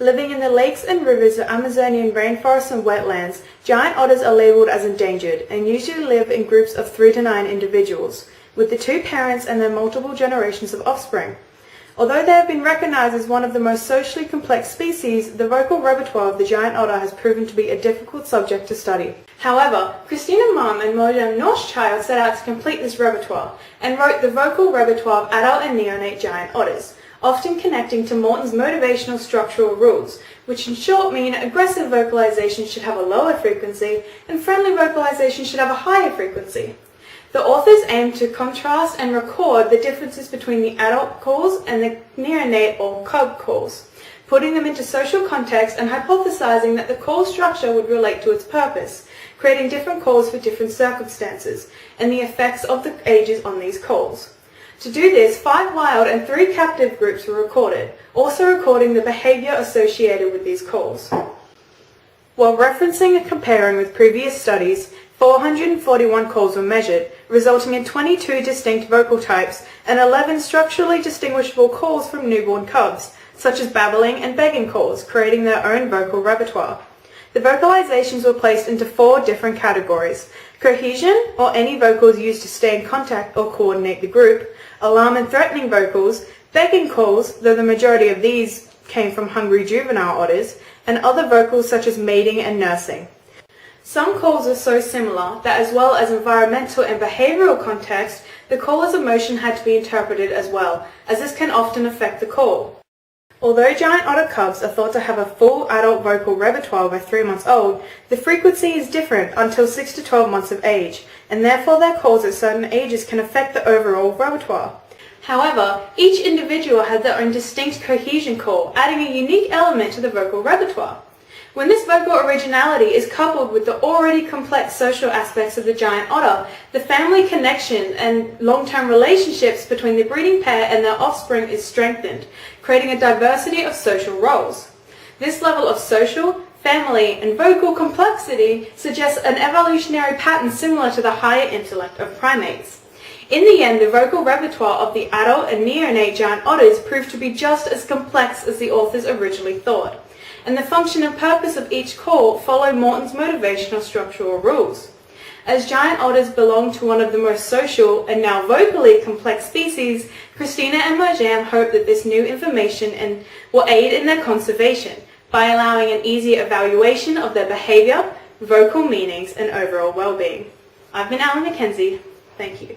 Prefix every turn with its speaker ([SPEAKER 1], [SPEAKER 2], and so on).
[SPEAKER 1] Living in the lakes and rivers of Amazonian rainforests and wetlands, giant otters are labelled as endangered and usually live in groups of 3 to 9 individuals, with the 2 parents and their multiple generations of offspring. Although they have been recognized as one of the most socially complex species, the vocal repertoire of the giant otter has proven to be a difficult subject to study. However, Christina Mumm and Mirjam Knörnschild set out to complete this repertoire and wrote the vocal repertoire of adult and neonate giant otters, often connecting to Morton's motivational structural rules, which in short mean aggressive vocalization should have a lower frequency and friendly vocalization should have a higher frequency. The authors aim to contrast and record the differences between the adult calls and the neonate or cub calls, putting them into social context and hypothesizing that the call structure would relate to its purpose, creating different calls for different circumstances, and the effects of the ages on these calls. To do this, 5 wild and 3 captive groups were recorded, also recording the behavior associated with these calls. While referencing and comparing with previous studies, 441 calls were measured, resulting in 22 distinct vocal types and 11 structurally distinguishable calls from newborn cubs, such as babbling and begging calls, creating their own vocal repertoire. The vocalizations were placed into 4 different categories: cohesion, or any vocals used to stay in contact or coordinate the group; alarm and threatening vocals; begging calls, though the majority of these came from hungry juvenile otters; and other vocals such as mating and nursing. Some calls are so similar that, as well as environmental and behavioral context, the caller's emotion had to be interpreted as well, as this can often affect the call. Although giant otter cubs are thought to have a full adult vocal repertoire by 3 months old, the frequency is different until 6 to 12 months of age, and therefore their calls at certain ages can affect the overall repertoire. However, each individual had their own distinct cohesion call, adding a unique element to the vocal repertoire. When this vocal originality is coupled with the already complex social aspects of the giant otter, the family connection and long-term relationships between the breeding pair and their offspring is strengthened, creating a diversity of social roles. This level of social, family, and vocal complexity suggests an evolutionary pattern similar to the higher intellect of primates. In the end, the vocal repertoire of the adult and neonate giant otters proved to be just as complex as the authors originally thought, and the function and purpose of each call follow Morton's motivational structural rules. As giant otters belong to one of the most social and now vocally complex species, Christina and Mirjam hope that this new information will aid in their conservation by allowing an easier evaluation of their behavior, vocal meanings, and overall well-being. I've been McKenzie. Thank you.